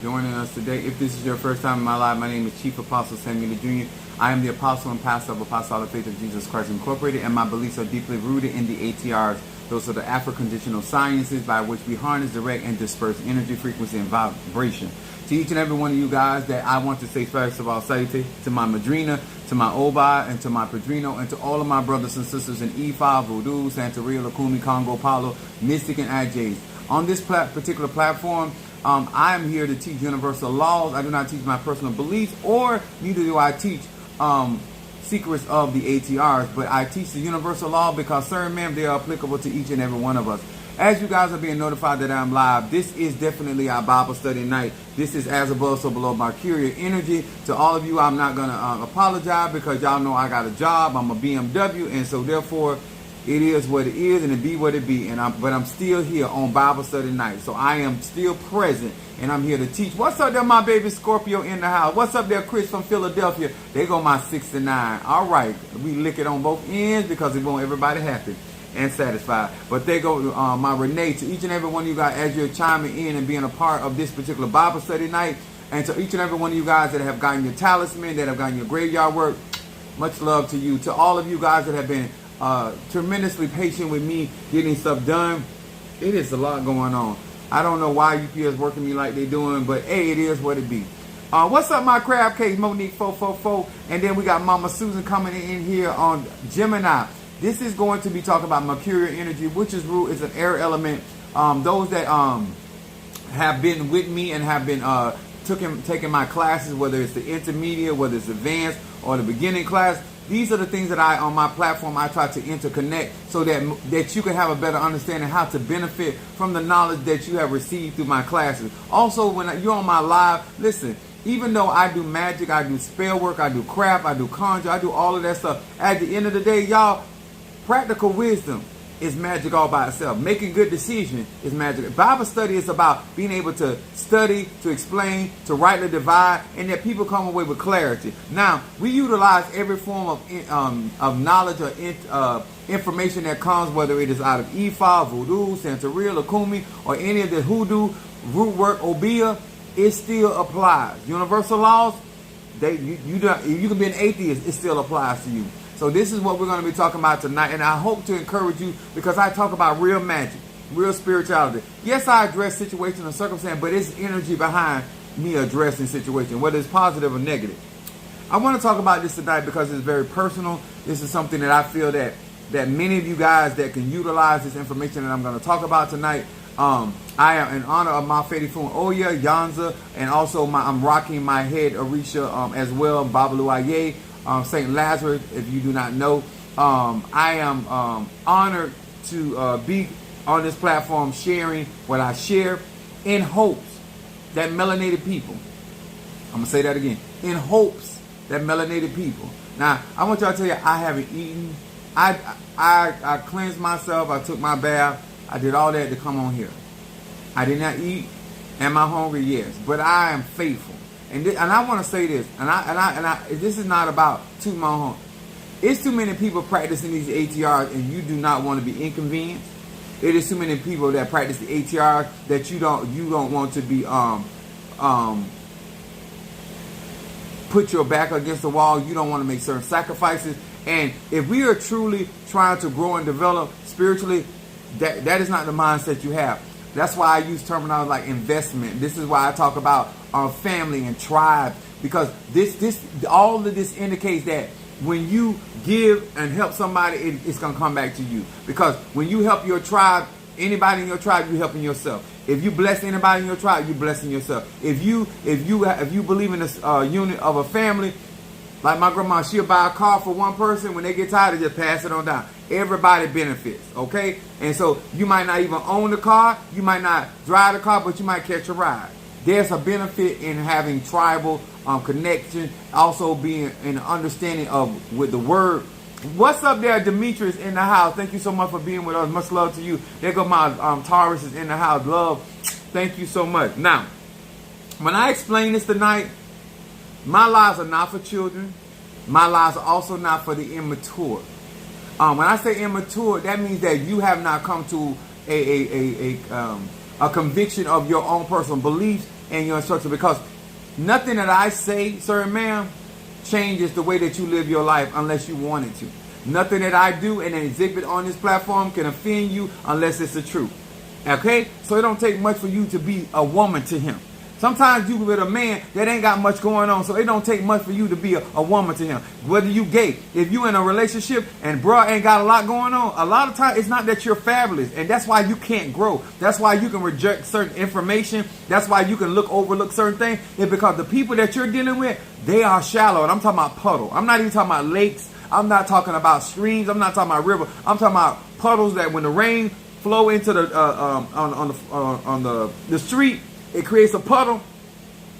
Joining us today. If this is your first time in my life, my name is Chief Apostle Samuel Jr. I am the apostle and pastor of Apostolic Faith of Jesus Christ Incorporated, and my beliefs are deeply rooted in the ATRs. Those are the Afro-conditional sciences by which we harness, direct, and disperse energy, frequency, and vibration. To each and every one of you guys that I want to say first of all, salute to my madrina, to my oba, and to my padrino, and to all of my brothers and sisters in E5, Voodoo, Santeria, Lukumi, Congo, Palo, Mystic, and IJs. On this particular platform, I am here to teach universal laws. I do not teach my personal beliefs, or neither do I teach secrets of the ATRs, but I teach the universal law because, sir and ma'am, they are applicable to each and every one of us. As you guys are being notified that I'm live, this is definitely our Bible study night. This is as above, so below, Mercurial energy. To all of you, I'm not going to apologize because y'all know I got a job. I'm a BMW, and so therefore, it is what it is, and it be what it be. But I'm still here on Bible study night, so I am still present, and I'm here to teach. What's up there, my baby Scorpio in the house? What's up there, Chris from Philadelphia? They go my 69. All right, we lick it on both ends because we want everybody happy and satisfied. But they go my Renee, to each and every one of you guys as you're chiming in and being a part of this particular Bible study night, and to each and every one of you guys that have gotten your talisman, that have gotten your graveyard work, much love to you. To all of you guys that have been tremendously patient with me getting stuff done. It is a lot going on. I don't know why UPS working me like they doing, but hey, it is what it be. What's up, my crab cake, Monique 444, and then we got Mama Susan coming in here on Gemini. This is going to be talking about Mercurial energy, which is an air element. Those that have been with me and have been taking my classes, whether it's the intermediate, whether it's advanced, or the beginning class. These are the things that on my platform, I try to interconnect so that you can have a better understanding how to benefit from the knowledge that you have received through my classes. Also, when you're on my live, listen, even though I do magic, I do spell work, I do craft, I do conjure, I do all of that stuff, at the end of the day, y'all, practical wisdom is magic all by itself. Making good decisions is magic. Bible study is about being able to study, to explain, to rightly divide, and that people come away with clarity. Now, we utilize every form of knowledge or information that comes, whether it is out of Ifa, Voodoo, Santeria, Lukumi, or any of the hoodoo, root work, Obia. It still applies. Universal laws, you can be an atheist, it still applies to you. So this is what we're going to be talking about tonight, and I hope to encourage you because I talk about real magic, real spirituality. Yes, I address situations and circumstances, but it's energy behind me addressing situations, whether it's positive or negative. I want to talk about this tonight because it's very personal. This is something that I feel that many of you guys that can utilize this information that I'm going to talk about tonight. I am in honor of my Fedifun Oya, Yanza, and also I'm rocking my head Orisha as well, Babalu Aye. St. Lazarus, if you do not know. I am honored to be on this platform sharing what I share in hopes that melanated people, I'm going to say that again, in hopes that melanated people. Now, I want y'all to tell you, I haven't eaten. I cleansed myself. I took my bath. I did all that to come on here. I did not eat. Am I hungry? Yes. But I am faithful. And I want to say this, and this is not about tooting my horn. It's too many people practicing these ATRs, and you do not want to be inconvenienced. It is too many people that practice the ATRs that you don't want to be put your back against the wall. You don't want to make certain sacrifices. And if we are truly trying to grow and develop spiritually, that is not the mindset you have. That's why I use terminology like investment. This is why I talk about family and tribe, because all of this indicates that when you give and help somebody, it's going to come back to you. Because when you help your tribe, anybody in your tribe, you're helping yourself. If you bless anybody in your tribe, you're blessing yourself. If you believe in this unit of a family, like my grandma, she'll buy a car for one person. When they get tired, they just pass it on down. Everybody benefits, okay? And so you might not even own the car. You might not drive the car, but you might catch a ride. There's a benefit in having tribal connection, also being an understanding of with the word. What's up there, Demetrius in the house? Thank you so much for being with us. Much love to you. There go my Taurus is in the house. Love. Thank you so much. Now, when I explain this tonight, my lives are not for children. My lives are also not for the immature. When I say immature, that means that you have not come to a conviction of your own personal beliefs and your instruction, because nothing that I say, sir and ma'am, changes the way that you live your life unless you want it to. Nothing that I do and exhibit on this platform can offend you unless it's the truth. Okay? So it don't take much for you to be a woman to him. Sometimes you with a man that ain't got much going on, so it don't take much for you to be a woman to him. Whether you gay, if you in a relationship and bro ain't got a lot going on, a lot of times it's not that you're fabulous, and that's why you can't grow. That's why you can reject certain information. That's why you can overlook certain things. It's because the people that you're dealing with, they are shallow, and I'm talking about puddle. I'm not even talking about lakes. I'm not talking about streams. I'm not talking about river. I'm talking about puddles that when the rain flow into the on the street, it creates a puddle.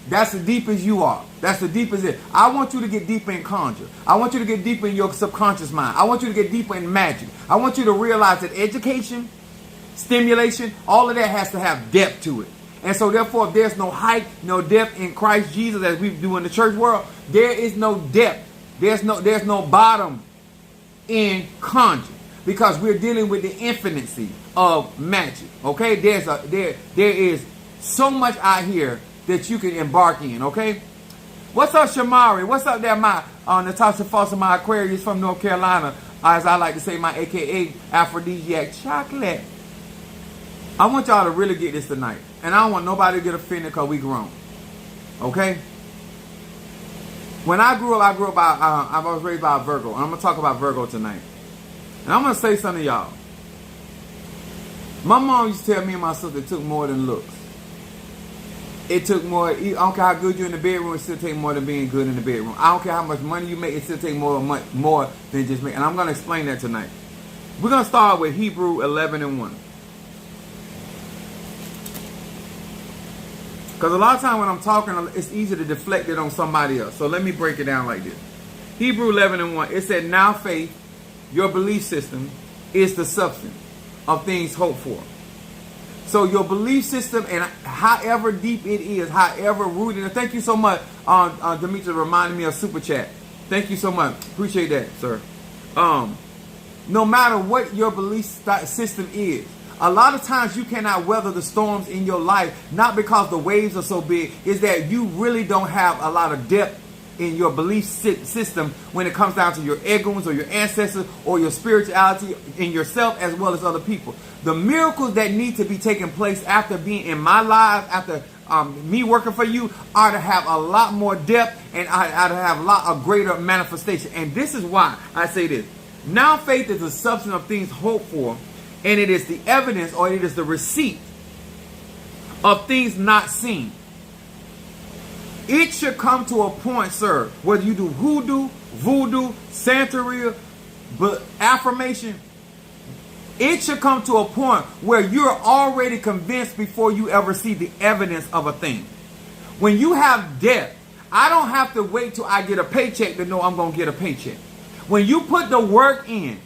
That's the deepest you are. That's the deepest it. I want you to get deeper in conjure. I want you to get deeper in your subconscious mind. I want you to get deeper in magic. I want you to realize that education, stimulation, all of that has to have depth to it. And so therefore, if there's no height, no depth in Christ Jesus, as we do in the church world, there is no depth. There's no bottom in conjure, because we're dealing with the infinity of magic. Okay, there is so much out here that you can embark in. Okay, what's up, Shamari? What's up there, my Natasha Foster, my Aquarius from North Carolina, as I like to say, my AKA Aphrodisiac chocolate. I want y'all to really get this tonight, and I don't want nobody to get offended because we grown. Okay. When I grew up, I was raised by a Virgo, and I'm gonna talk about Virgo tonight. And I'm gonna say something to y'all. My mom used to tell me and my sister it took more than looks. It took more. I don't care how good you're in the bedroom, it still take more than being good in the bedroom. I don't care how much money you make, it still take more than just make. And I'm gonna explain that tonight. We're gonna start with Hebrew 11:1. Because a lot of times when I'm talking, it's easy to deflect it on somebody else. So let me break it down like this. Hebrew 11:1. It said, now faith, your belief system, is the substance of things hoped for. So your belief system, and however deep it is, however rooted, and thank you so much, Demetra, reminding me of Super Chat. Thank you so much. Appreciate that, sir. No matter what your belief system is, a lot of times you cannot weather the storms in your life, not because the waves are so big, is that you really don't have a lot of depth in your belief system when it comes down to your egoons or your ancestors or your spirituality in yourself as well as other people. The miracles that need to be taking place after being in my life, after me working for you, are to have a lot more depth, and are to have a lot of greater manifestation. And this is why I say this. Now faith is the substance of things hoped for, and it is the evidence, or it is the receipt of things not seen. It should come to a point, sir, whether you do hoodoo, voodoo, Santeria, but affirmation, it should come to a point where you're already convinced before you ever see the evidence of a thing. When you have depth, I don't have to wait till I get a paycheck to know I'm going to get a paycheck. When you put the work in,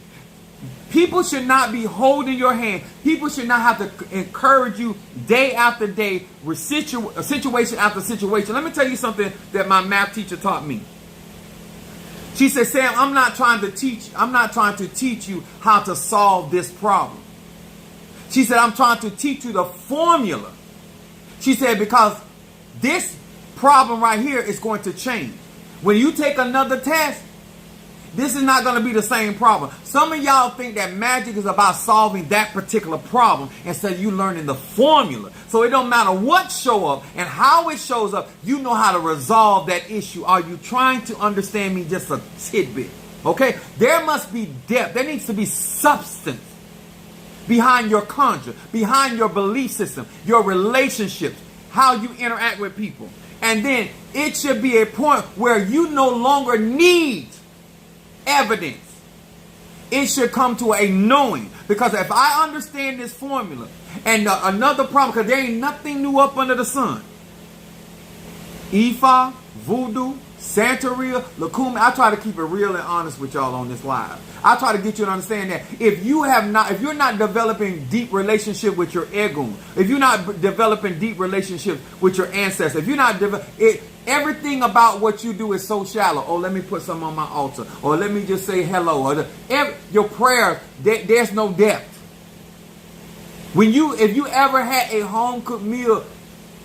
people should not be holding your hand. People should not have to encourage you day after day with situation after situation. Let me tell you something that my math teacher taught me. She said, Sam, I'm not trying to teach you how to solve this problem. She said, I'm trying to teach you the formula. She said, because this problem right here is going to change. When you take another test, this is not going to be the same problem. Some of y'all think that magic is about solving that particular problem instead of you learning the formula. So it don't matter what show up and how it shows up, you know how to resolve that issue. Are you trying to understand me just a tidbit? Okay? There must be depth. There needs to be substance behind your conjure, behind your belief system, your relationships, how you interact with people. And then it should be a point where you no longer need evidence. It should come to a knowing. Because if I understand this formula, and another problem, because there ain't nothing new up under the sun. Ifa, voodoo, Santeria, Lakumi. I try to keep it real and honest with y'all on this live. I try to get you to understand that if you're not developing deep relationship with your ego, if you're not developing deep relationships with your ancestors, if you're not everything about what you do is so shallow. Oh, let me put some on my altar, or let me just say hello. Or your prayer, there's no depth. If you ever had a home cooked meal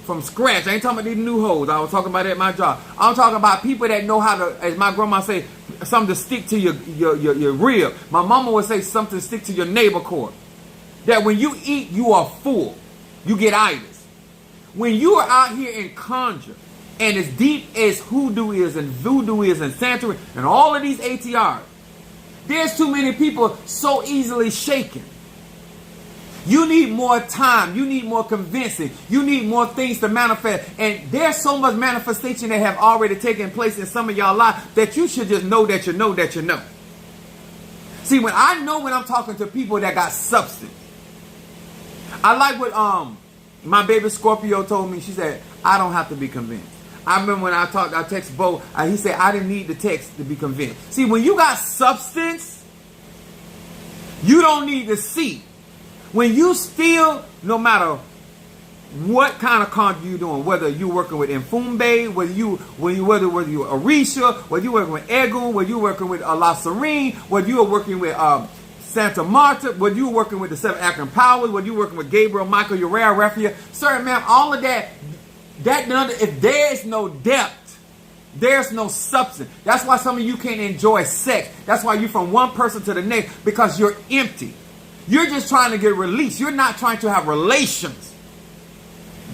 from scratch. I ain't talking about these new hoes. I was talking about that at my job. I'm talking about people that know how to, as my grandma say, something to stick to your rib. My mama would say something to stick to your navel cord. That when you eat, you are full. You get itis. When you are out here in conjure, and as deep as hoodoo is and voodoo is and Santeria and all of these ATRs, there's too many people so easily shaken. You need more time. You need more convincing. You need more things to manifest. And there's so much manifestation that have already taken place in some of y'all lives that you should just know that you know that you know. See, when I'm talking to people that got substance. I like what my baby Scorpio told me. She said, I don't have to be convinced. I remember when I texted Bo, he said, I didn't need the text to be convinced. See, when you got substance, you don't need to see. When you still, no matter what kind of conjure you're doing, whether you're working with Mfumbe, whether you're Orisha, whether you're working with Egun, whether you're working with La Serene, whether you're working with Santa Marta, whether you're working with the 7 African powers, whether you're working with Gabriel, Michael, Uriah, Raphael, sir, ma'am, all of that, if there is no depth, there's no substance. That's why some of you can't enjoy sex. That's why you're from one person to the next, because you're empty. You're just trying to get released. You're not trying to have relations.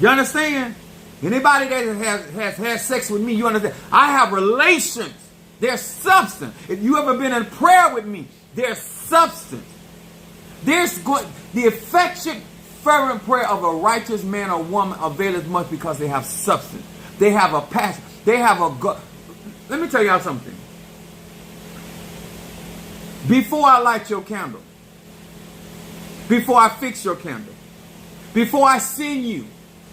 You understand? Anybody that has had sex with me, you understand? I have relations. There's substance. If you ever been in prayer with me, there's substance. The effectual fervent prayer of a righteous man or woman availeth much because they have substance. They have a passion. They have a God. Let me tell y'all something. Before I light your candle, before I fix your candle, before I send you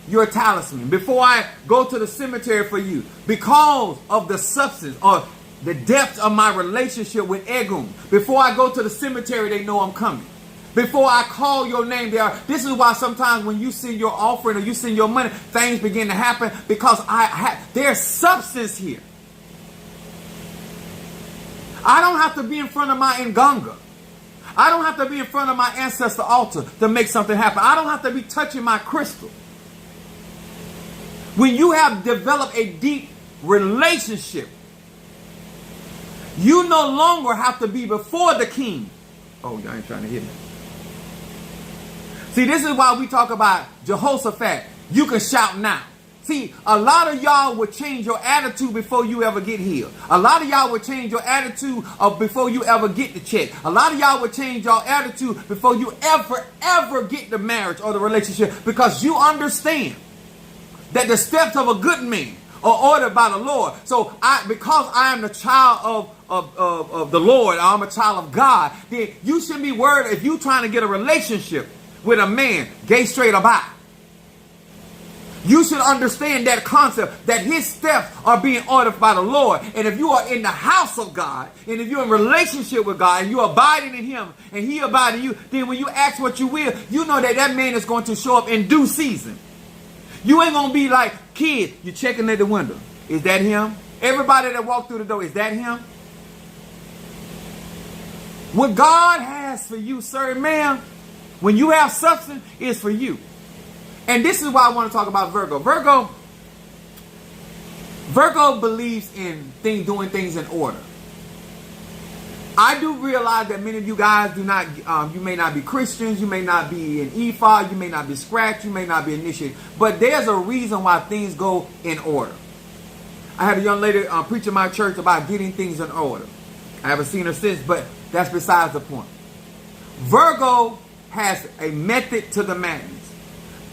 your talisman, before I go to the cemetery for you, because of the substance or the depth of my relationship with Egun, before I go to the cemetery, they know I'm coming. Before I call your name, this is why sometimes when you send your offering or you send your money, things begin to happen, because there's substance here. I don't have to be in front of my Nganga. I don't have to be in front of my ancestor altar to make something happen. I don't have to be touching my crystal. When you have developed a deep relationship, you no longer have to be before the king. Oh, y'all ain't trying to hit me. See, this is why we talk about Jehoshaphat. You can shout now. See, a lot of y'all will change your attitude before you ever get healed. A lot of y'all will change your attitude before you ever get the check. A lot of y'all will change your attitude before you ever get the marriage or the relationship, because you understand that the steps of a good man are ordered by the Lord. So because I am the child of the Lord, I'm a child of God, then you shouldn't be worried if you're trying to get a relationship with a man, gay, straight, or bi. You should understand that concept, that his steps are being ordered by the Lord. And if you are in the house of God, and if you're in relationship with God, and you're abiding in him, and he abiding in you, then when you ask what you will, you know that man is going to show up in due season. You ain't going to be like, kid, you're checking at the window. Is that him? Everybody that walked through the door, is that him? What God has for you, sir, ma'am, when you have substance, is for you. And this is why I want to talk about Virgo. Virgo believes in doing things in order. I do realize that many of you guys do not, you may not be Christians, you may not be in Ephod, you may not be scratched, you may not be initiated. But there's a reason why things go in order. I had a young lady preach in my church about getting things in order. I haven't seen her since, but that's besides the point. Virgo has a method to the madness.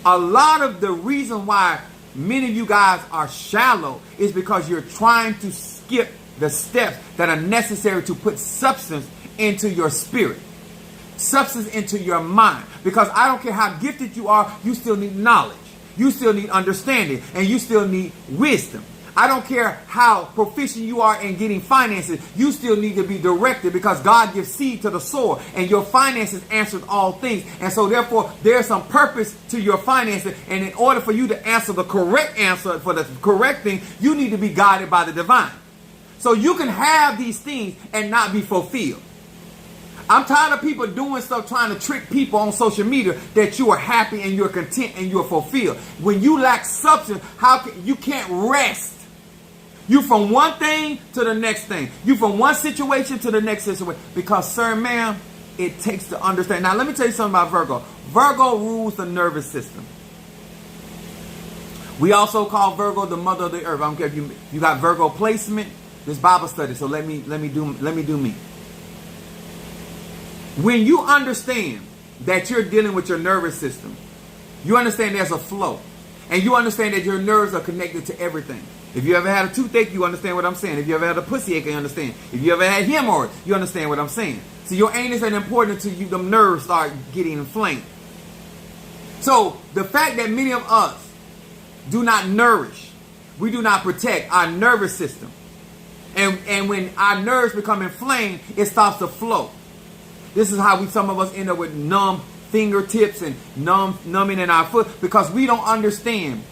A lot of the reason why many of you guys are shallow is because you're trying to skip the steps that are necessary to put substance into your spirit, substance into your mind. Because I don't care how gifted you are, you still need knowledge, you still need understanding, and you still need wisdom. I don't care how proficient you are in getting finances, you still need to be directed, because God gives seed to the sower, and your finances answers all things. And so therefore, there's some purpose to your finances, and in order for you to answer the correct answer for the correct thing, you need to be guided by the divine. So you can have these things and not be fulfilled. I'm tired of people doing stuff trying to trick people on social media that you are happy and you're content and you're fulfilled. When you lack substance, you can't rest. You from one thing to the next thing. You from one situation to the next situation. Because, sir, ma'am, it takes to understand. Now, let me tell you something about Virgo. Virgo rules the nervous system. We also call Virgo the mother of the earth. I don't care if you got Virgo placement. This Bible study. So let me do me. When you understand that you're dealing with your nervous system, you understand there's a flow. And you understand that your nerves are connected to everything. If you ever had a toothache, you understand what I'm saying. If you ever had a pussy ache, you understand. If you ever had hemorrhoids, you understand what I'm saying. So your anus ain't important until the nerves start getting inflamed. So the fact that many of us do not nourish, we do not protect our nervous system. And when our nerves become inflamed, it stops to flow. This is how some of us end up with numb fingertips and numbing in our foot, because we don't understand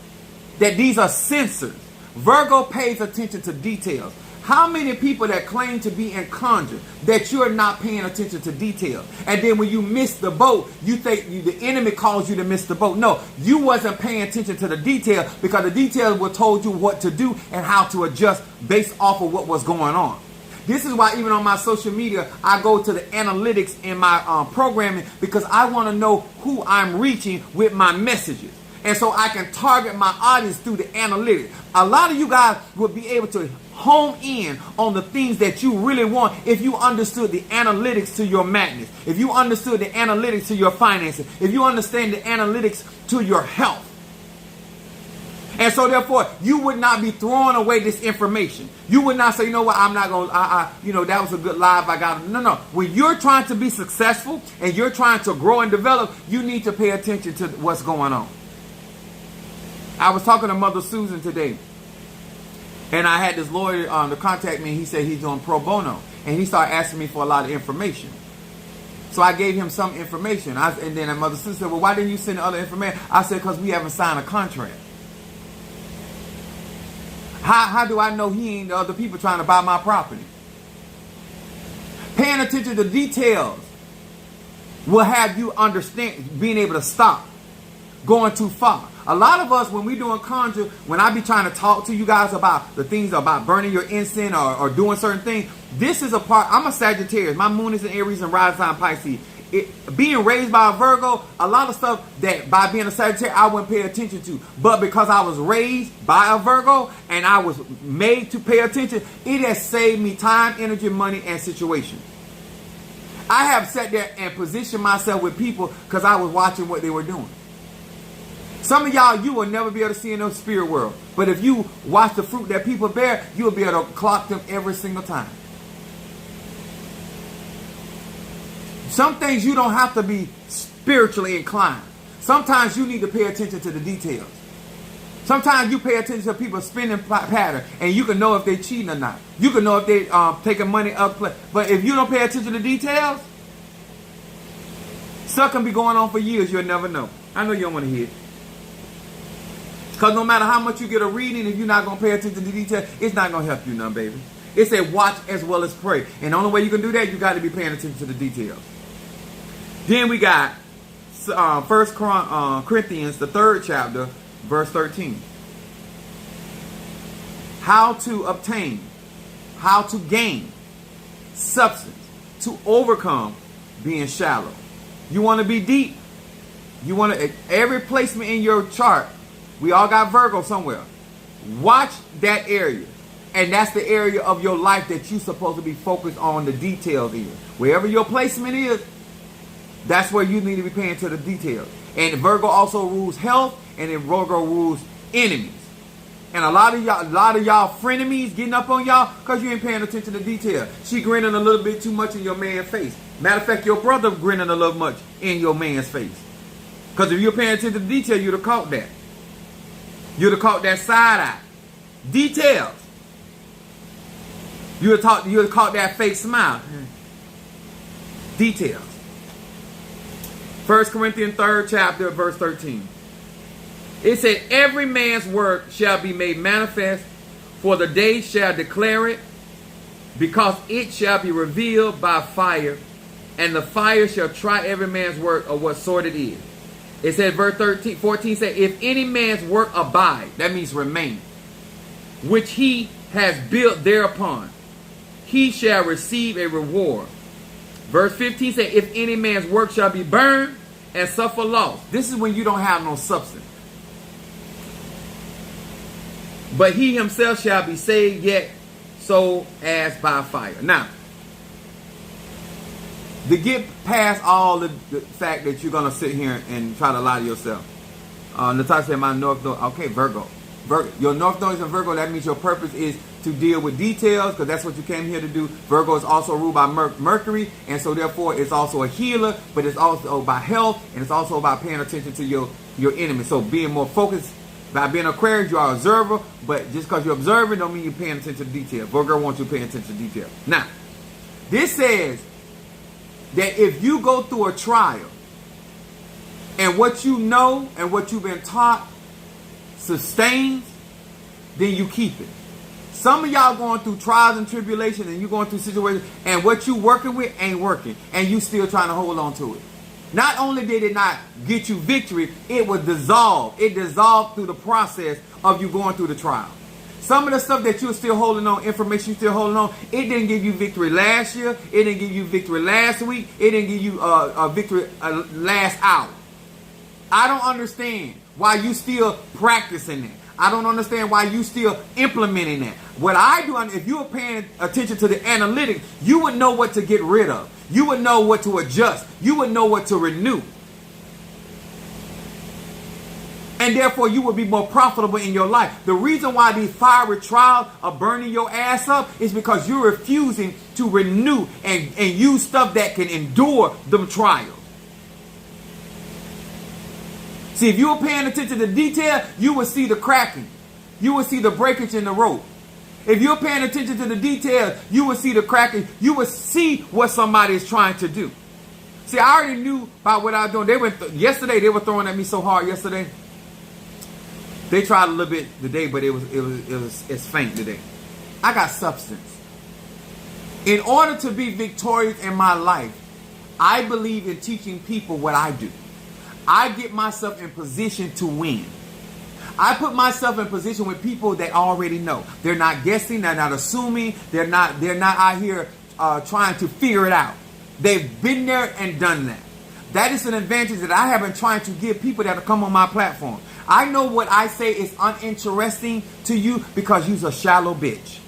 that these are sensors. Virgo pays attention to details. How many people that claim to be in conjure that you're not paying attention to details? And then when you miss the boat, you think the enemy calls you to miss the boat. No, you wasn't paying attention to the details, because the details were told you what to do and how to adjust based off of what was going on. This is why even on my social media, I go to the analytics in my programming, because I want to know who I'm reaching with my messages. And so I can target my audience through the analytics. A lot of you guys will be able to hone in on the things that you really want if you understood the analytics to your madness. If you understood the analytics to your finances. If you understand the analytics to your health. And so therefore, you would not be throwing away this information. You would not say, you know what, I'm not going to, that was a good live. I got it. No. When you're trying to be successful and you're trying to grow and develop, you need to pay attention to what's going on. I was talking to Mother Susan today. And I had this lawyer to contact me. He said he's doing pro bono. And he started asking me for a lot of information. So I gave him some information. And then Mother Susan said, well, why didn't you send the other information? I said, because we haven't signed a contract. How do I know he ain't the other people trying to buy my property? Paying attention to details will have you understand, being able to stop going too far. A lot of us, when we doing conjure, when I be trying to talk to you guys about the things about burning your incense or doing certain things, this is a part. I'm a Sagittarius. My moon is in Aries and rising sign Pisces. Being raised by a Virgo, a lot of stuff that by being a Sagittarius I wouldn't pay attention to. But because I was raised by a Virgo and I was made to pay attention, it has saved me time, energy, money, and situation. I have sat there and positioned myself with people because I was watching what they were doing. Some of y'all, you will never be able to see in the spirit world. But if you watch the fruit that people bear, you will be able to clock them every single time. Some things you don't have to be spiritually inclined. Sometimes you need to pay attention to the details. Sometimes you pay attention to people's spending pattern and you can know if they're cheating or not. You can know if they're taking money up. But if you don't pay attention to details, stuff can be going on for years. You'll never know. I know you don't want to hear it. Because no matter how much you get a reading, if you're not going to pay attention to details, it's not going to help you none, baby. It said watch as well as pray. And the only way you can do that, you got to be paying attention to the details. Then we got 1 Corinthians, the 3rd chapter, verse 13. How to obtain, how to gain substance, to overcome being shallow. You want to be deep. You want to, every placement in your chart, we all got Virgo somewhere. Watch that area. And that's the area of your life that you're supposed to be focused on the details in. Wherever your placement is, that's where you need to be paying to the details. And Virgo also rules health, and then Virgo rules enemies. And a lot of y'all frenemies getting up on y'all because you ain't paying attention to detail. She grinning a little bit too much in your man's face. Matter of fact, your brother grinning a little much in your man's face. Because if you're paying attention to detail, you'd have caught that. You'd have caught that side eye. Details. You'd have caught that fake smile. Details. 1 Corinthians 3rd chapter, verse 13. It said, every man's work shall be made manifest, for the day shall declare it, because it shall be revealed by fire, and the fire shall try every man's work of what sort it is. It said, verse 14 said, if any man's work abide, that means remain, which he has built thereupon, he shall receive a reward. Verse 15 said, if any man's work shall be burned and suffer loss. This is when you don't have no substance. But he himself shall be saved, yet so as by fire. Now, to get past all the fact that you're going to sit here and try to lie to yourself. Natasha said, my North Node, okay, Virgo. Your North Node is in Virgo. That means your purpose is to deal with details, because that's what you came here to do. Virgo is also ruled by Mercury, and so therefore it's also a healer, but it's also about health, and it's also about paying attention to your enemy. So being more focused. By being Aquarius, you are an observer, but just because you're observing don't mean you're paying attention to detail. Virgo wants you paying attention to detail. Now, this says that if you go through a trial and what you know and what you've been taught sustains, then you keep it. Some of y'all going through trials and tribulations, and you're going through situations, and what you working with ain't working, and you still trying to hold on to it. Not only did it not get you victory, it was dissolved. It dissolved through the process of you going through the trial. Some of the stuff that you're still holding on, information you're still holding on, it didn't give you victory last year. It didn't give you victory last week. It didn't give you a victory last hour. I don't understand why you still practicing that. I don't understand why you still implementing that. What I do, if you were paying attention to the analytics, you would know what to get rid of. You would know what to adjust. You would know what to renew. And therefore, you would be more profitable in your life. The reason why these fiery trials are burning your ass up is because you're refusing to renew and use stuff that can endure them trials. See, if you were paying attention to detail, you would see the cracking. You would see the breakage in the rope. If you're paying attention to the details, you would see the cracking. You would see what somebody is trying to do. See, I already knew about what I was doing. Yesterday, they were throwing at me so hard yesterday. They tried a little bit today, but it's faint today. I got substance. In order to be victorious in my life, I believe in teaching people what I do. I get myself in position to win. I put myself in position with people that already know. They're not guessing. They're not assuming. They're not out here trying to figure it out. They've been there and done that. That is an advantage that I have been trying to give people that come on my platform. I know what I say is uninteresting to you because you're a shallow bitch.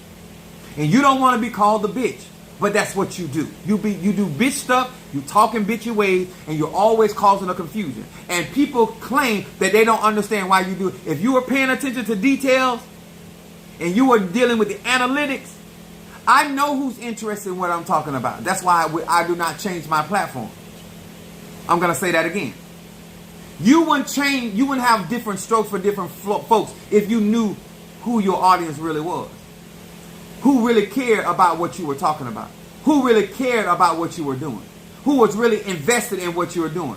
And you don't want to be called a bitch. But that's what you do. You do bitch stuff, you talking bitchy ways, and you're always causing a confusion. And people claim that they don't understand why you do it. If you were paying attention to details, and you were dealing with the analytics, I know who's interested in what I'm talking about. That's why I do not change my platform. I'm going to say that again. You wouldn't have different strokes for different folks if you knew who your audience really was. Who really cared about what you were talking about? Who really cared about what you were doing? Who was really invested in what you were doing?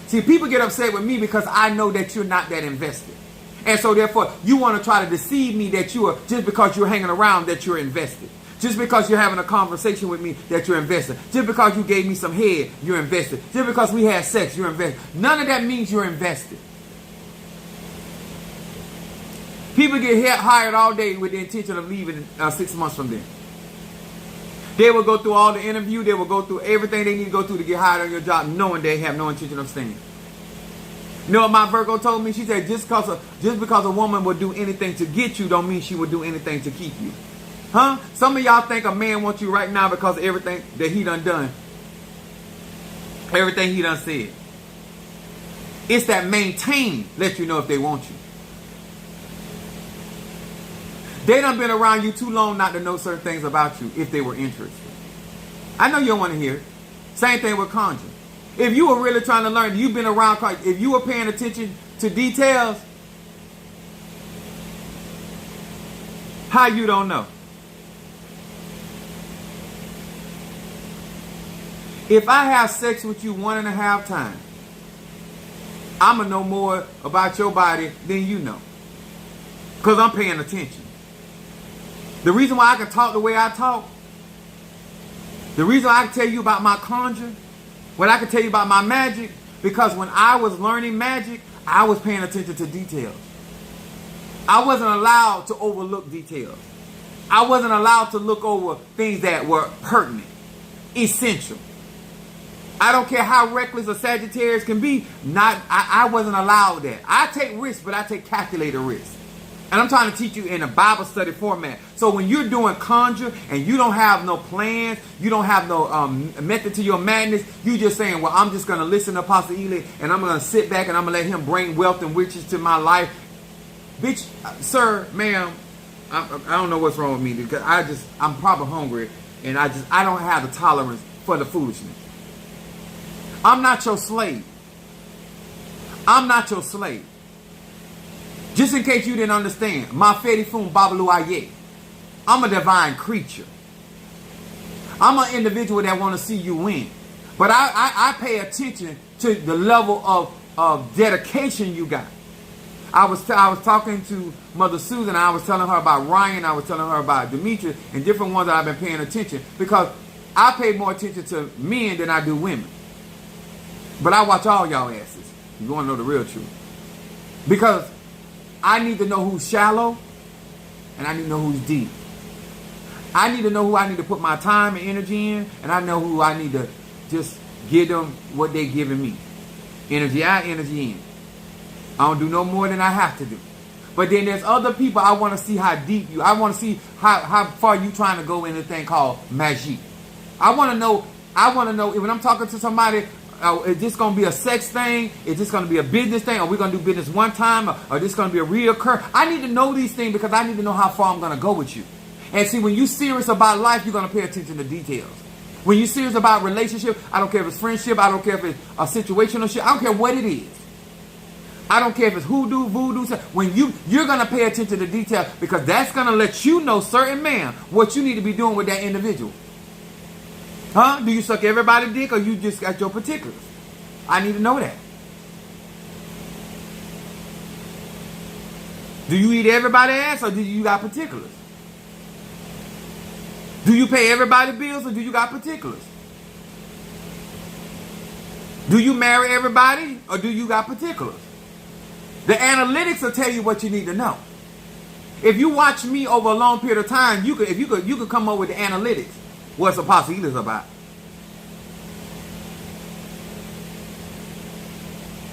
See, people get upset with me because I know that you're not that invested. And so therefore, you want to try to deceive me that you are, just because you're hanging around, that you're invested. Just because you're having a conversation with me, that you're invested. Just because you gave me some head, you're invested. Just because we had sex, you're invested. None of that means you're invested. People get hired all day with the intention of leaving 6 months from then. They will go through all the interview. They will go through everything they need to go through to get hired on your job, knowing they have no intention of staying. You know what my Virgo told me? She said, just because a woman will do anything to get you don't mean she will do anything to keep you. Huh? Some of y'all think a man wants you right now because of everything that he done. Everything he done said. It's that maintain let you know if they want you. They done been around you too long not to know certain things about you if they were interested. I know you don't want to hear it. Same thing with conjuring. If you were really trying to learn, you've been around, if you were paying attention to details, how you don't know? If I have sex with you 1.5 times, I'm going to know more about your body than you know. Because I'm paying attention. The reason why I can talk the way I talk, the reason I can tell you about my conjure, What I can tell you about my magic, because when I was learning magic, I was paying attention to details. I wasn't allowed to overlook details. I wasn't allowed to look over things that were pertinent, essential. I don't care how reckless a Sagittarius can be. I wasn't allowed that. I take risks, but I take calculated risks. And I'm trying to teach you in a Bible study format. So when you're doing conjure and you don't have no plans, you don't have no method to your madness, you just saying, well, I'm just going to listen to Apostle Ely and I'm going to sit back and I'm going to let him bring wealth and riches to my life. Bitch, sir, ma'am, I don't know what's wrong with me because I'm probably hungry and I don't have the tolerance for the foolishness. I'm not your slave. I'm not your slave. Just in case you didn't understand, Ma Fedi Fum Babalu Aye. I'm a divine creature. I'm an individual that want to see you win. But I pay attention to the level of dedication you got. I was talking to Mother Susan. I was telling her about Ryan. I was telling her about Demetria and different ones that I've been paying attention. Because I pay more attention to men than I do women. But I watch all y'all asses. You want to know the real truth. Because I need to know who's shallow and I need to know who's deep. I need to know who I need to put my time and energy in, and I know who I need to just give them what they're giving me. Energy out, energy in. I don't do no more than I have to do. But then there's other people I want to see how deep you, I want to see how far you trying to go in this thing called magie. I want to know when I'm talking to somebody, is this going to be a sex thing? Is this going to be a business thing? Are we going to do business one time? Or is this going to be a reoccur? I need to know these things because I need to know how far I'm going to go with you. And see, when you're serious about life, you're going to pay attention to details. When you're serious about relationship, I don't care if it's friendship, I don't care if it's a situational shit, I don't care what it is. I don't care if it's hoodoo, voodoo. When you're going to pay attention to detail because that's going to let you know, certain man, what you need to be doing with that individual. Huh? Do you suck everybody's dick or you just got your particulars? I need to know that. Do you eat everybody's ass or do you got particulars? Do you pay everybody's bills or do you got particulars? Do you marry everybody or do you got particulars? The analytics will tell you what you need to know. If you watch me over a long period of time, you could come up with the analytics. What's Apostle Ely about?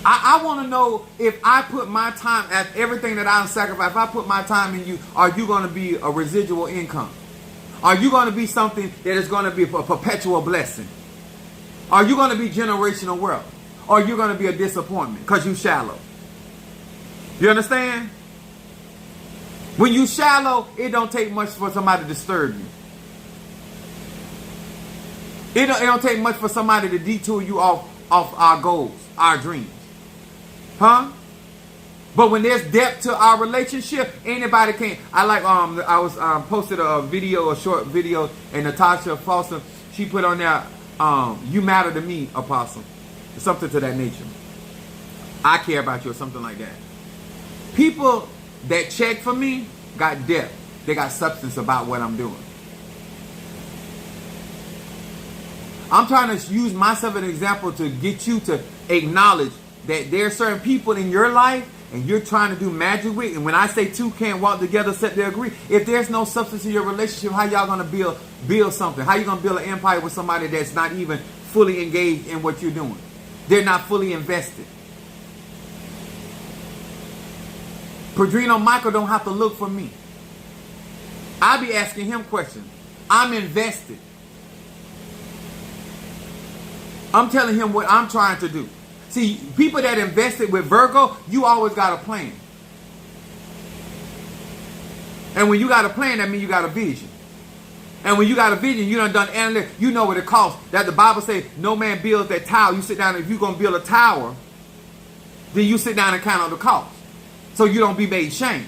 I want to know if I put my time at everything that I sacrifice. If I put my time in you, are you going to be a residual income? Are you going to be something that is going to be a perpetual blessing? Are you going to be generational wealth? Or are you going to be a disappointment because you shallow? You understand? When you shallow, it don't take much for somebody to disturb you. It don't take much for somebody to detour you off our goals, our dreams. Huh? But when there's depth to our relationship, anybody can. I was posted a short video, and Natasha Foster, she put on there, you matter to me, Apostle. Something to that nature. I care about you or something like that. People that check for me got depth. They got substance about what I'm doing. I'm trying to use myself as an example to get you to acknowledge that there are certain people in your life and you're trying to do magic with, and when I say two can't walk together except they agree, if there's no substance in your relationship, how y'all going to build something? How you going to build an empire with somebody that's not even fully engaged in what you're doing? They're not fully invested. Padrino Michael don't have to look for me. I'll be asking him questions. I'm invested. I'm telling him what I'm trying to do. See, people that invested with Virgo, you always got a plan. And when you got a plan, that means you got a vision. And when you got a vision, you done analytics, you know what it costs. That the Bible says, no man builds that tower. You sit down, if you're going to build a tower, then you sit down and count on the cost. So you don't be made shame.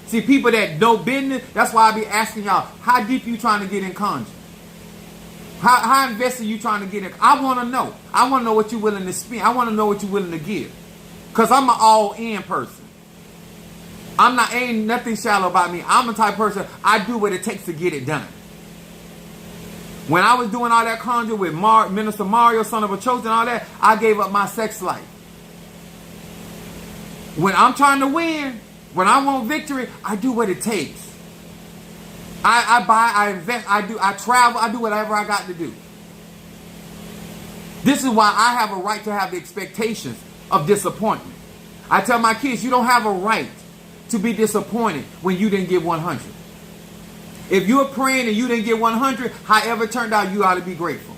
See, people that know business, that's why I be asking y'all, how deep you trying to get in conjure? How invested you trying to get in? I want to know. I want to know what you're willing to spend. I want to know what you're willing to give. Because I'm an all-in person. Ain't nothing shallow about me. I'm the type of person, I do what it takes to get it done. When I was doing all that conjuring with Minister Mario, son of a chosen, and all that, I gave up my sex life. When I'm trying to win, when I want victory, I do what it takes. I buy, I invest, I travel, I do whatever I got to do. This is why I have a right to have the expectations of disappointment. I tell my kids, you don't have a right to be disappointed when you didn't get 100. If you're praying and you didn't get 100, however it turned out, you ought to be grateful.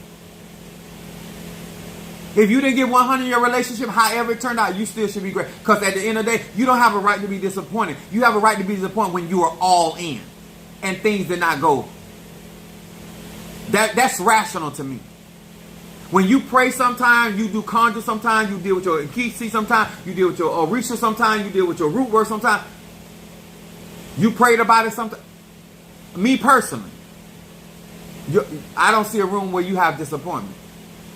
If you didn't get 100 in your relationship, however it turned out, you still should be grateful. Because at the end of the day, you don't have a right to be disappointed. You have a right to be disappointed when you are all in and things did not go. That's rational to me. When you pray sometimes, you do conjure sometimes, you deal with your Nkisi sometimes, you deal with your Orisha sometimes, you deal with your root word sometimes. You prayed about it sometimes. Me personally, I don't see a room where you have disappointment.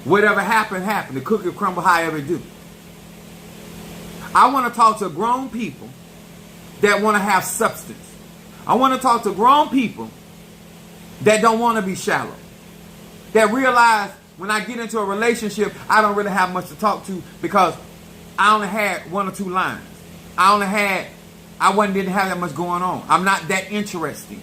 Whatever happened, happened. The cookie will crumble however it do. I want to talk to grown people that want to have substance. I want to talk to grown people that don't want to be shallow. That realize when I get into a relationship, I don't really have much to talk to because I only had 1 or 2 lines. Didn't have that much going on. I'm not that interesting.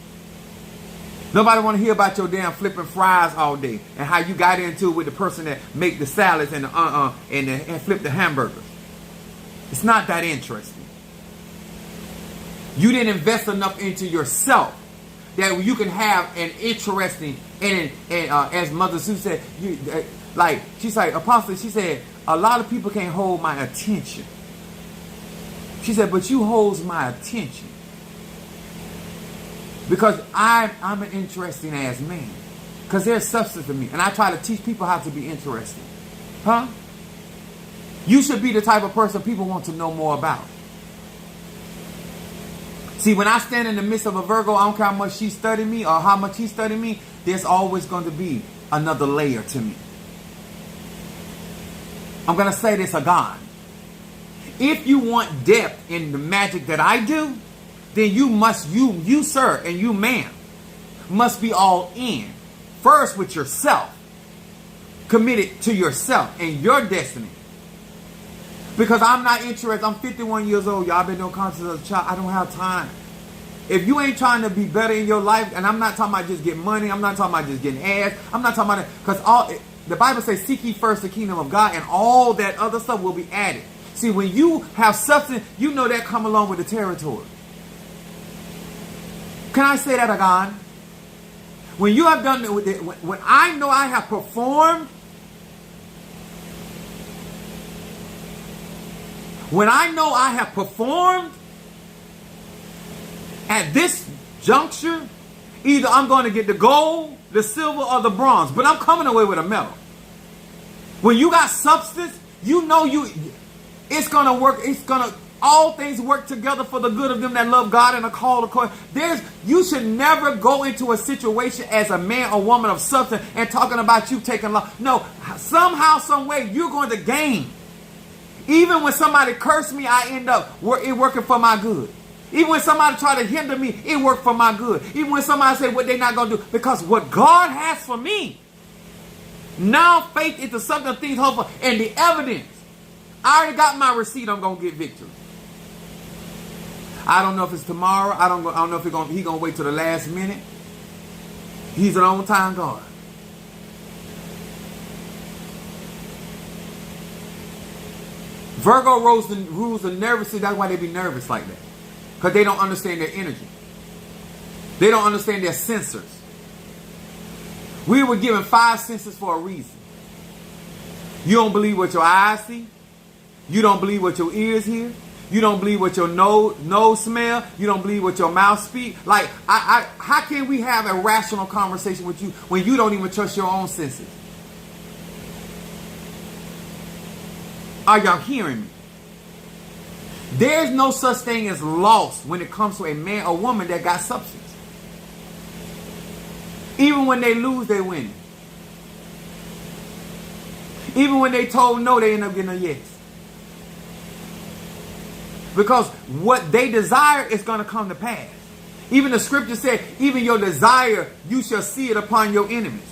Nobody want to hear about your damn flipping fries all day and how you got into it with the person that make the salads and and flip the hamburgers. It's not that interesting. You didn't invest enough into yourself that you can have an interesting and as Mother Sue said, she's like Apostle. She said a lot of people can't hold my attention. She said, but you holds my attention. Because I'm an interesting ass man. Because there's substance to me. And I try to teach people how to be interesting. Huh? You should be the type of person people want to know more about. See, when I stand in the midst of a Virgo, I don't care how much she studied me or how much he studied me, there's always going to be another layer to me. I'm going to say this again. If you want depth in the magic that I do, then you sir, and you ma'am, must be all in. First with yourself. Committed to yourself and your destiny. Because I'm not interested. I'm 51 years old. Y'all been doing concerts as a child. I don't have time. If you ain't trying to be better in your life, and I'm not talking about just getting money. I'm not talking about just getting ass. I'm not talking about it. Because the Bible says, seek ye first the kingdom of God, and all that other stuff will be added. See, when you have substance, you know that come along with the territory. Can I say that again? When you have done it, when I know I have performed, when I know I have performed at this juncture, either I'm going to get the gold, the silver, or the bronze, but I'm coming away with a medal. When you got substance, you know it's going to work. All things work together for the good of them that love God and are called according. You should never go into a situation as a man or woman of substance and talking about you taking loss. No, somehow, some way, you're going to gain. Even when somebody cursed me, I end up it working for my good. Even when somebody try to hinder me, it worked for my good. Even when somebody say what they're not going to do, because what God has for me, now faith is the substance of things hoped for, and the evidence. I already got my receipt. I'm going to get victory. I don't know if it's tomorrow. I don't know if he's going to wait till the last minute. He's an on-time God. Virgo rules the nervous system. That's why they be nervous like that. Because they don't understand their energy. They don't understand their sensors. We were given 5 senses for a reason. You don't believe what your eyes see. You don't believe what your ears hear. You don't believe what your nose smell. You don't believe what your mouth speak. Like, how can we have a rational conversation with you when you don't even trust your own senses? Are y'all hearing me? There's no such thing as loss when it comes to a man or woman that got substance. Even when they lose, they win. Even when they told no, they end up getting a yes. Because what they desire is going to come to pass. Even the scripture said, even your desire, you shall see it upon your enemies.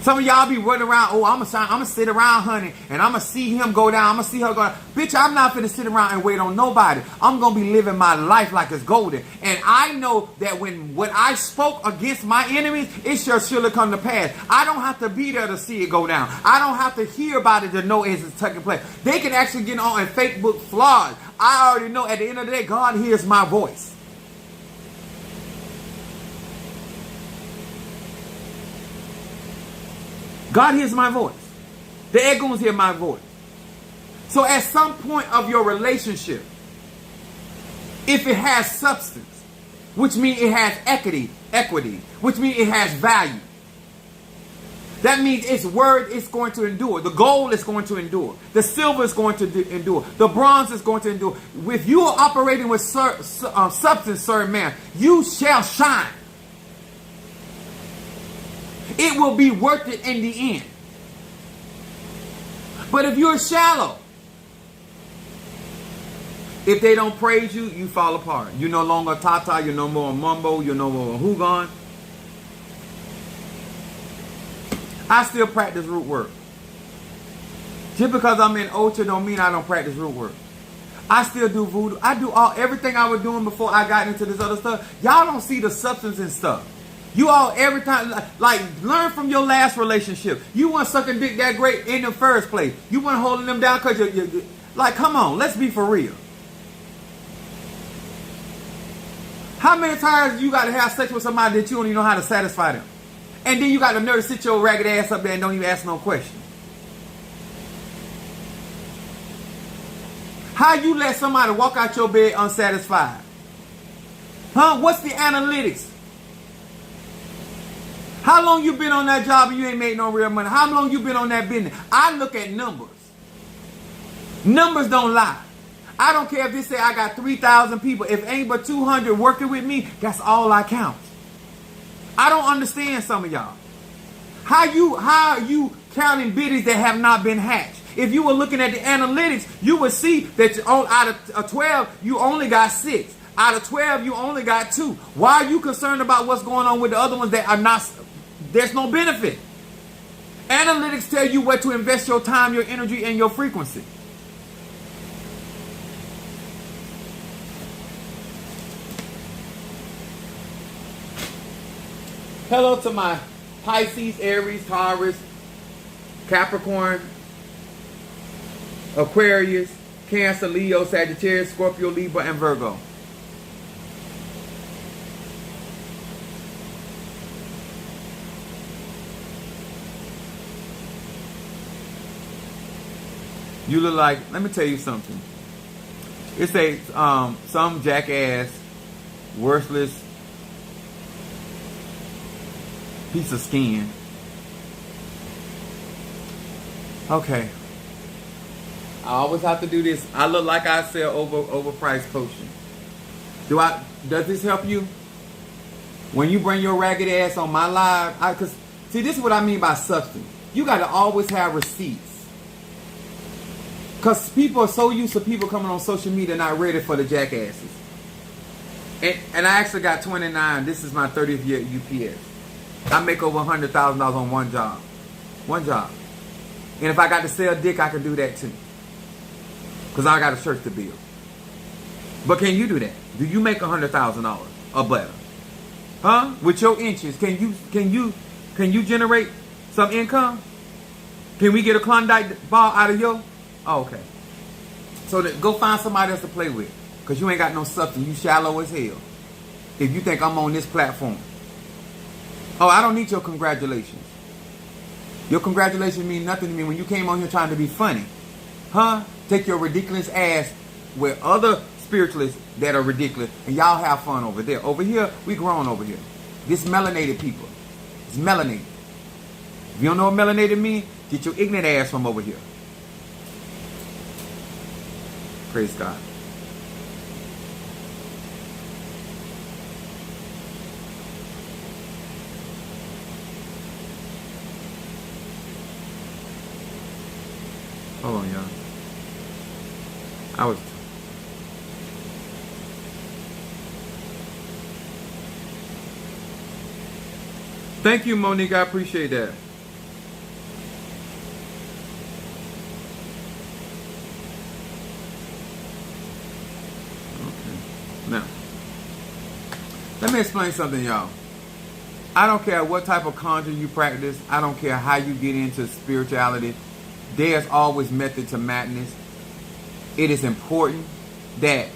Some of y'all be running around, oh, I'm gonna sit around, honey, and I'm gonna see him go down. I'm gonna see her go down. Bitch, I'm not finna sit around and wait on nobody. I'm gonna be living my life like it's golden. And I know that when what I spoke against my enemies, it shall surely come to pass. I don't have to be there to see it go down. I don't have to hear about it to know it's taking place. They can actually get on Facebook flaws. I already know at the end of the day, God hears my voice. God hears my voice. The Egoons hear my voice. So at some point of your relationship, if it has substance, which means it has equity, which means it has value, that means its word is going to endure. The gold is going to endure. The silver is going to endure. The bronze is going to endure. If you are operating with substance, sir, man, you shall shine. It will be worth it in the end. But if you're shallow, if they don't praise you, you fall apart. You're no longer Tata, you're no more Mumbo, you're no more Hugon. I still practice root work. Just because I'm in Ocha don't mean I don't practice root work. I still do voodoo. I do everything I was doing before I got into this other stuff. Y'all don't see the substance and stuff. You all every time, like, learn from your last relationship. You weren't sucking dick that great in the first place. You weren't holding them down because you're like, come on, let's be for real. How many times you got to have sex with somebody that you don't even know how to satisfy them? And then you got the nerve to sit your ragged ass up there and don't even ask no question. How you let somebody walk out your bed unsatisfied? Huh? What's the analytics? How long you been on that job and you ain't made no real money? How long you been on that business? I look at numbers. Numbers don't lie. I don't care if they say I got 3,000 people. If ain't but 200 working with me, that's all I count. I don't understand some of y'all. How are you counting biddies that have not been hatched? If you were looking at the analytics, you would see that out of 12, you only got 6. Out of 12, you only got 2. Why are you concerned about what's going on with the other ones that are not? There's no benefit. Analytics tell you where to invest your time, your energy, and your frequency. Hello to my Pisces, Aries, Taurus, Capricorn, Aquarius, Cancer, Leo, Sagittarius, Scorpio, Libra, and Virgo. You look like, let me tell you something. It's some jackass, worthless piece of skin. Okay. I always have to do this. I look like I sell overpriced potion. Does this help you? When you bring your ragged ass on my live, cause see, this is what I mean by substance. You gotta always have receipts. Because people are so used to people coming on social media not ready for the jackasses. And I actually got 29. This is my 30th year at UPS. I make over $100,000 on one job. One job. And if I got to sell dick, I can do that too. Because I got a church to build. But can you do that? Do you make $100,000 or better? Huh? With your inches, can you generate some income? Can we get a Klondike bar out of your? Oh, okay. So go find somebody else to play with. Because you ain't got no substance. You shallow as hell. If you think I'm on this platform. Oh, I don't need your congratulations. Your congratulations mean nothing to me when you came on here trying to be funny. Huh? Take your ridiculous ass with other spiritualists that are ridiculous and y'all have fun over there. Over here, we grown over here. This melanated people. It's melanated. If you don't know what melanated means, get your ignorant ass from over here. Praise God. Hold on, y'all. Thank you, Monique. I appreciate that. me explain something, y'all. I don't care what type of conjure you practice. I don't care how you get into spirituality. There's always method to madness. It is important that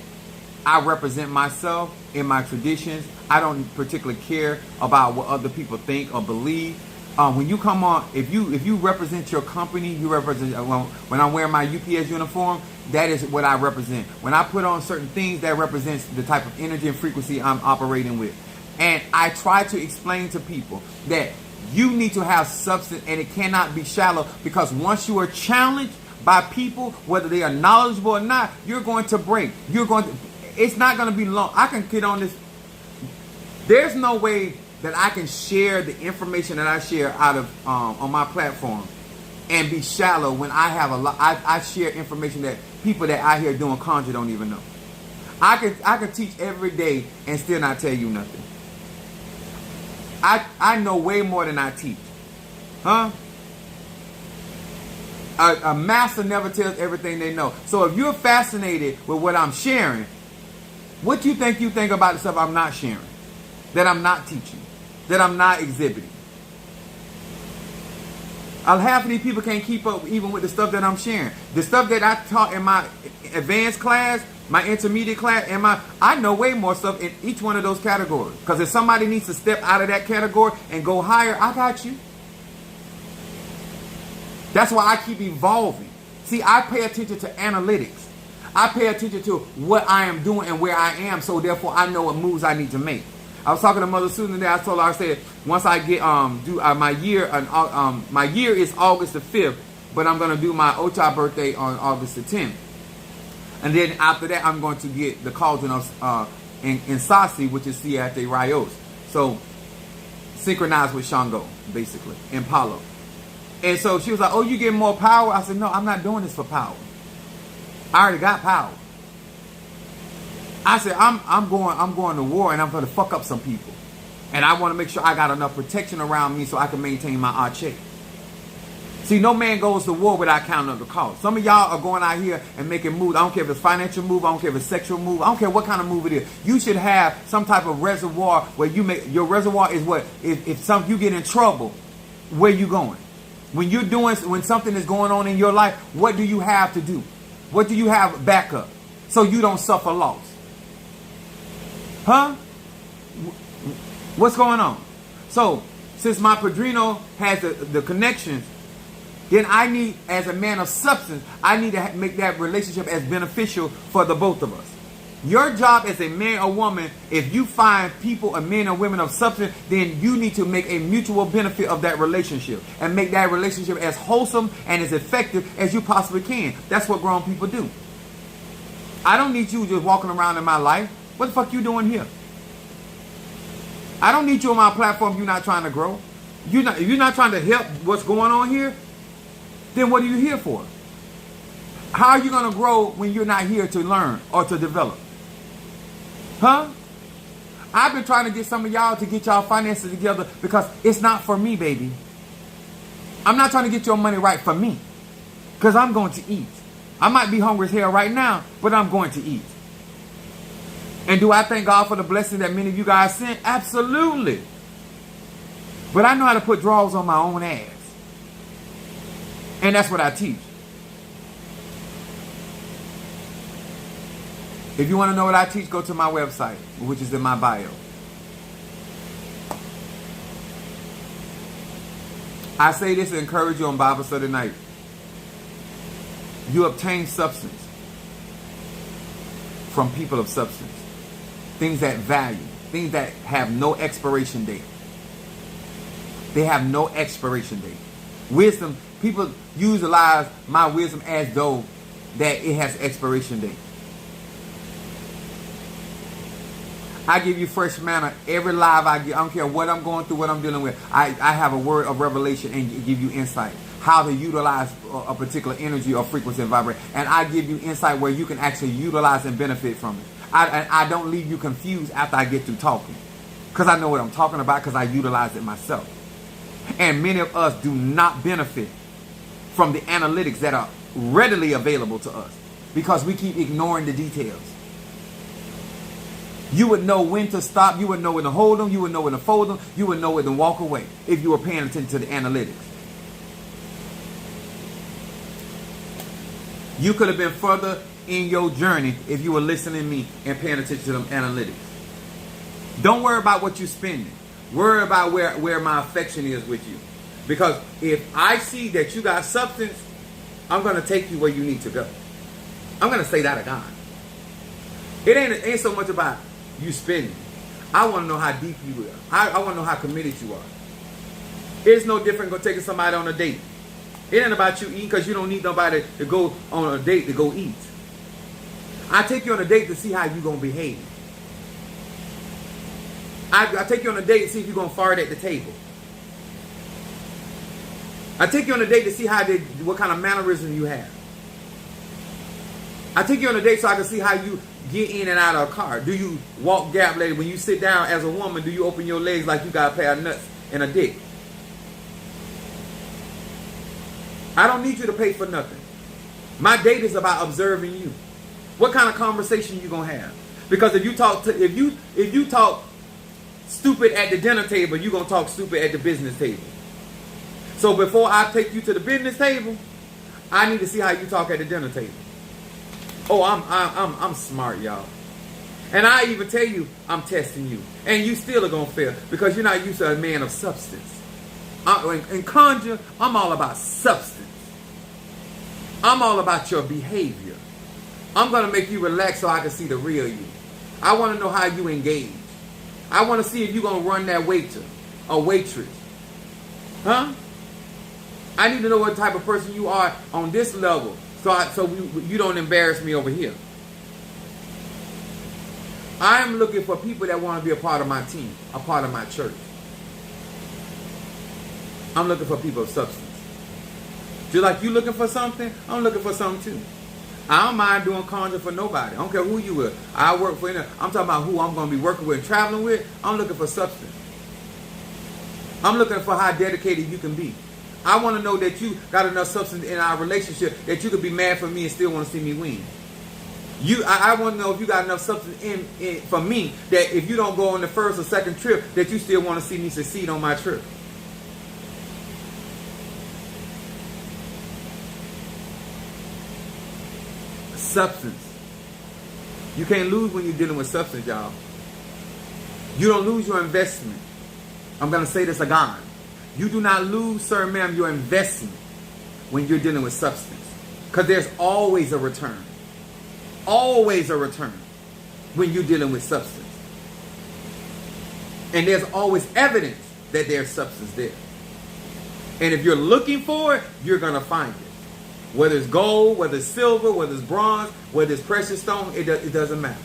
I represent myself in my traditions. I don't particularly care about what other people think or believe. When you come on, if you represent your company, you represent. When I'm wearing my UPS uniform, that is what I represent. When I put on certain things, that represents the type of energy and frequency I'm operating with. And I try to explain to people that you need to have substance, and it cannot be shallow, because once you are challenged by people, whether they are knowledgeable or not, you're going to break. It's not going to be long. I can get on this. There's no way that I can share the information that I share out of on my platform and be shallow when I have a lot. I share information that people that out here doing conjure don't even know. I could teach every day and still not tell you nothing. I know way more than I teach. Huh? A master never tells everything they know. So if you're fascinated with what I'm sharing, what do you think about the stuff I'm not sharing? That I'm not teaching? That I'm not exhibiting? Half of these people can't keep up even with the stuff that I'm sharing. The stuff that I taught in my advanced class, my intermediate class, and I know way more stuff in each one of those categories. Because if somebody needs to step out of that category and go higher, I got you. That's why I keep evolving. See, I pay attention to analytics. I pay attention to what I am doing and where I am, so therefore I know what moves I need to make. I was talking to Mother Susan today. I told her, I said, once I get my year, my year is August the 5th, but I'm gonna do my Ocha birthday on August the 10th, and then after that I'm going to get the cauldron of in Sasi, which is Siete Rayos. So synchronized with Shango, basically, in Palo. And so she was like, "Oh, you get more power?" I said, "No, I'm not doing this for power. I already got power." I said, I'm going to war, and I'm going to fuck up some people. And I want to make sure I got enough protection around me so I can maintain my arche. See, no man goes to war without counting up the cost. Some of y'all are going out here and making moves. I don't care if it's financial move. I don't care if it's sexual move. I don't care what kind of move it is. You should have some type of reservoir where you make, your reservoir is what, if you get in trouble, where you going? When something is going on in your life, what do you have to do? What do you have backup so you don't suffer loss? Huh? What's going on? So, since my Padrino has the connections, then I need, as a man of substance, I need to make that relationship as beneficial for the both of us. Your job as a man or woman, if you find people, a men or women of substance, then you need to make a mutual benefit of that relationship and make that relationship as wholesome and as effective as you possibly can. That's what grown people do. I don't need you just walking around in my life. What the fuck you doing here? I don't need you on my platform. You're not trying to grow. If you're not trying to help what's going on here, then what are you here for? How are you going to grow when you're not here to learn or to develop? Huh? I've been trying to get some of y'all to get y'all finances together because it's not for me, baby. I'm not trying to get your money right for me because I'm going to eat. I might be hungry as hell right now, but I'm going to eat. And do I thank God for the blessing that many of you guys sent? Absolutely. But I know how to put drawers on my own ass. And that's what I teach. If you want to know what I teach, go to my website, which is in my bio. I say this to encourage you on Bible study night. You obtain substance from people of substance. Things that value. Things that have no expiration date. They have no expiration date. Wisdom, people utilize my wisdom as though that it has expiration date. I give you fresh manna every live I get. I don't care what I'm going through, what I'm dealing with. I have a word of revelation and give you insight. How to utilize a particular energy or frequency and vibration. And I give you insight where you can actually utilize and benefit from it. I don't leave you confused after I get through talking. Because I know what I'm talking about because I utilize it myself. And many of us do not benefit from the analytics that are readily available to us. Because we keep ignoring the details. You would know when to stop. You would know when to hold them. You would know when to fold them. You would know when to walk away if you were paying attention to the analytics. You could have been further in your journey if you were listening to me and paying attention to them analytics. Don't worry about what you're spending. Worry about where my affection is with you. Because if I see that you got substance, I'm going to take you where you need to go. I'm going to say that to God. It ain't so much about you spending. I want to know how deep you are. I want to know how committed you are. It's no different than taking somebody on a date. It ain't about you eating because you don't need nobody to go on a date to go eat. I take you on a date to see how you're going to behave. I take you on a date to see if you're going to fart at the table. I take you on a date to see what kind of mannerism you have. I take you on a date so I can see how you get in and out of a car. Do you walk gap lady? When you sit down as a woman, do you open your legs like you got a pair of nuts and a dick? I don't need you to pay for nothing. My date is about observing you. What kind of conversation you gonna have? Because if you talk stupid at the dinner table, you're gonna talk stupid at the business table. So before I take you to the business table, I need to see how you talk at the dinner table. Oh, I'm smart, y'all. And I even tell you, I'm testing you. And you still are going to fail because you're not used to a man of substance. In conjure, I'm all about substance. I'm all about your behavior. I'm going to make you relax so I can see the real you. I want to know how you engage. I want to see if you're going to run that waiter or waitress. Huh? I need to know what type of person you are on this level so you don't embarrass me over here. I am looking for people that want to be a part of my team, a part of my church. I'm looking for people of substance. Just like you looking for something, I'm looking for something too. I don't mind doing conjure for nobody. I don't care who you with. I work for them. I'm talking about who I'm going to be working with and traveling with. I'm looking for substance. I'm looking for how dedicated you can be. I want to know that you got enough substance in our relationship that you could be mad for me and still want to see me win. I want to know if you got enough substance in for me that if you don't go on the first or second trip, that you still want to see me succeed on my trip. Substance. You can't lose when you're dealing with substance, y'all. You don't lose your investment. I'm going to say this again. You do not lose, sir, ma'am, your investment when you're dealing with substance. Because there's always a return. Always a return when you're dealing with substance. And there's always evidence that there's substance there. And if you're looking for it, you're going to find it. Whether it's gold, whether it's silver, whether it's bronze, whether it's precious stone, it doesn't matter.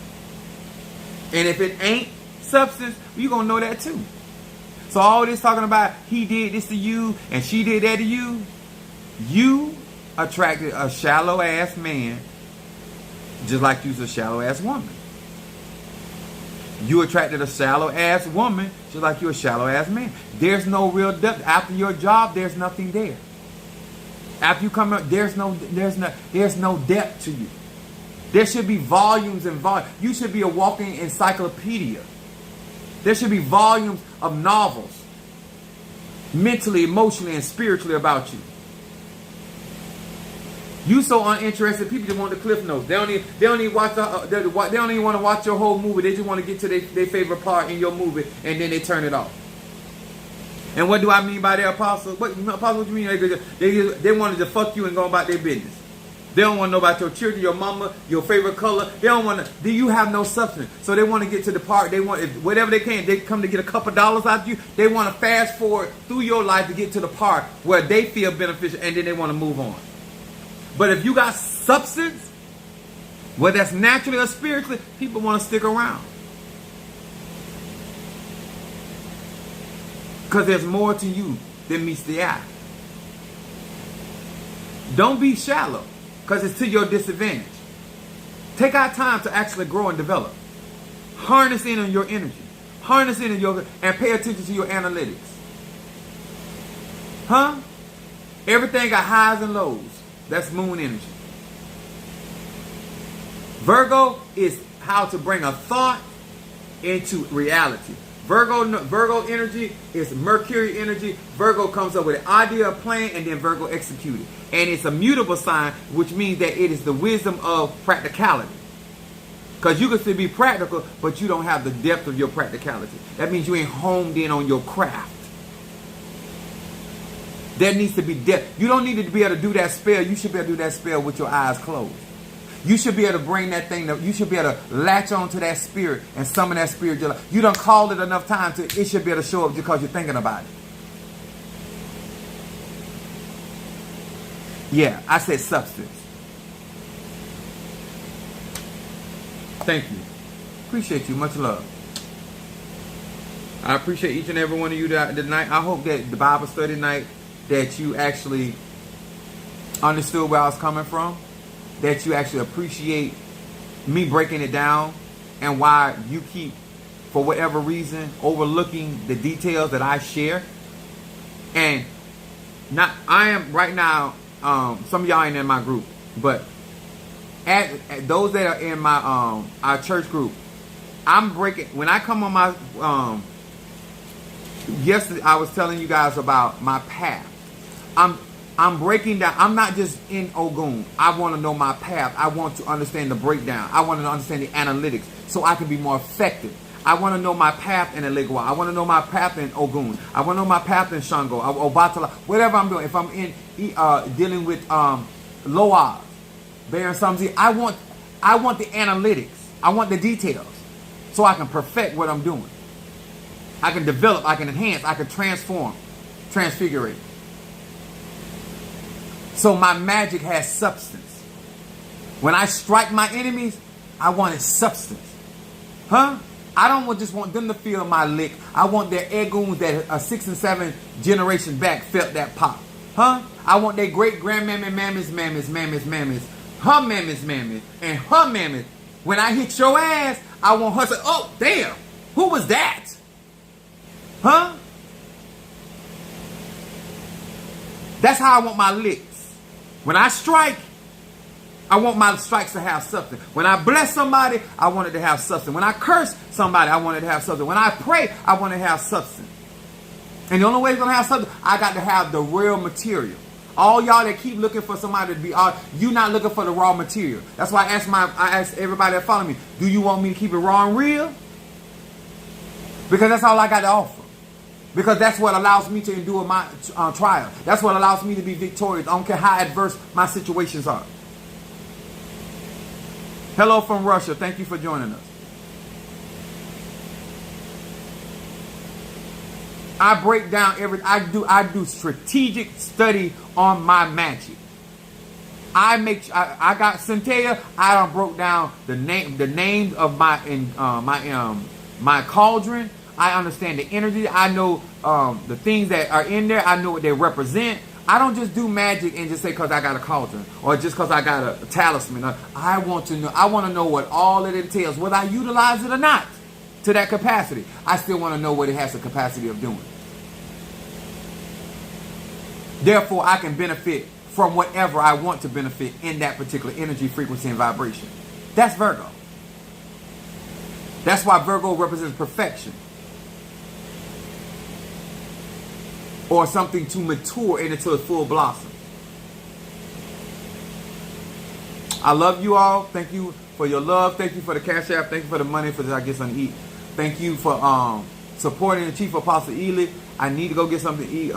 And if it ain't substance, you're going to know that too. So all this talking about he did this to you and she did that to you, you attracted a shallow ass man just like you's a shallow ass woman. You attracted a shallow ass woman just like you're a shallow ass man. There's no real depth. After your job, there's nothing there. After you come out, there's no depth to you. There should be volumes and volumes. You should be a walking encyclopedia. There should be volumes of novels, mentally, emotionally, and spiritually about you. You so uninterested. People just want the cliff notes. They don't even watch they don't even want to watch your whole movie. They just want to get to their favorite part in your movie, and then they turn it off. And what do I mean by that, Apostle? What do you mean? They wanted to fuck you and go about their business. They don't want to know about your children, your mama, your favorite color. They don't want to. Do you have no substance? So they want to get to the part. They want whatever they can. They come to get a couple dollars out of you. They want to fast forward through your life to get to the part where they feel beneficial, and then they want to move on. But if you got substance, whether that's naturally or spiritually, people want to stick around. Because there's more to you than meets the eye. Don't be shallow, because it's to your disadvantage. Take our time to actually grow and develop. Harness in on your energy. Harness in on your, and pay attention to your analytics. Huh? Everything got highs and lows. That's moon energy. Virgo is how to bring a thought into reality. Virgo energy is Mercury energy. Virgo comes up with an idea, a plan, and then Virgo execute it. And it's a mutable sign, which means that it is the wisdom of practicality. Because you can still be practical, but you don't have the depth of your practicality. That means you ain't homed in on your craft. There needs to be depth. You don't need to be able to do that spell. You should be able to do that spell with your eyes closed. You should be able to bring that thing, you should be able to latch on to that spirit and summon that spirit. You done called it enough times to it should be able to show up because you're thinking about it. Yeah, I said substance. Thank you. Appreciate you. Much love. I appreciate each and every one of you tonight. I hope that the Bible study night that you actually understood where I was coming from. That you actually appreciate me breaking it down and why you keep, for whatever reason, overlooking the details that I share. And I am right now, some of y'all ain't in my group, but at those that are in my our church group, I'm breaking, when I come on my yesterday I was telling you guys about my path. I'm breaking down. I'm not just in Ogun. I want to know my path. I want to understand the breakdown. I want to understand the analytics so I can be more effective. I want to know my path in Eligwa. I want to know my path in Ogun. I want to know my path in Shango, Obatala, whatever I'm doing. If I'm in dealing with Loa, Bear and Samzi, I want the analytics. I want the details so I can perfect what I'm doing. I can develop. I can enhance. I can transform, transfigurate. So my magic has substance. When I strike my enemies, I wanted substance. Huh? I don't just want them to feel my lick. I want their egoons that 6 and 7 generations back felt that pop. Huh? I want their great grandmammy, mammies, her mammies, and her mammies. When I hit your ass, I want her to say, oh, damn, who was that? Huh? That's how I want my licks. When I strike, I want my strikes to have substance. When I bless somebody, I want it to have substance. When I curse somebody, I want it to have substance. When I pray, I want it to have substance. And the only way it's going to have substance, I got to have the real material. All y'all that keep looking for somebody to be, you not looking for the raw material. That's why I asked everybody that follow me, do you want me to keep it raw and real? Because that's all I got to offer. Because that's what allows me to endure my trial. That's what allows me to be victorious. I don't care how adverse my situations are. Hello from Russia. Thank you for joining us. I break down I do strategic study on my magic. I got Centea. I done broke down the names of my cauldron. I understand the energy. I know the things that are in there. I know what they represent. I don't just do magic and just say because I got a cauldron or just because I got a talisman. I want to know. I want to know what all it entails, whether I utilize it or not to that capacity. I still want to know what it has the capacity of doing. Therefore, I can benefit from whatever I want to benefit in that particular energy, frequency, and vibration. That's Virgo. That's why Virgo represents perfection. Or something to mature into a full blossom. I love you all. Thank you for your love. Thank you for the cash app. Thank you for the money for that I get something to eat. Thank you for supporting the Chief Apostle Ely. I need to go get something to eat.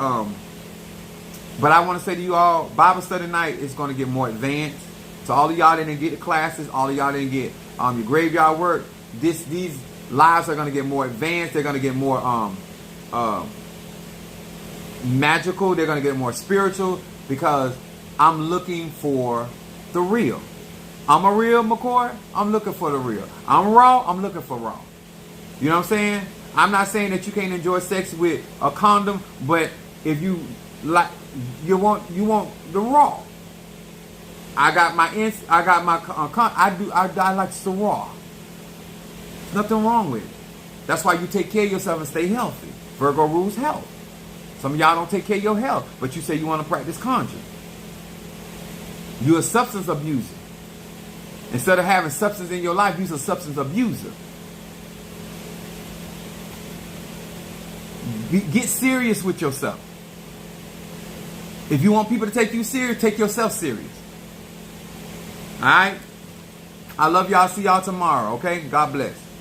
But I want to say to you all, Bible study night is going to get more advanced. So all of y'all that didn't get the classes, all of y'all didn't get your graveyard work, these lives are going to get more advanced. They're going to get more magical. They're going to get more spiritual because I'm looking for the real. I'm a real McCoy. I'm looking for the real. I'm raw. I'm looking for raw. You know what I'm saying? I'm not saying that you can't enjoy sex with a condom, but if you like, you want the raw. I like the raw. Nothing wrong with it. That's why you take care of yourself and stay healthy. Virgo rules health. Some of y'all don't take care of your health, but you say you want to practice conjuring. You're a substance abuser. Instead of having substance in your life, you're a substance abuser. Get serious with yourself. If you want people to take you serious, take yourself serious. All right? I love y'all. See y'all tomorrow, okay? God bless.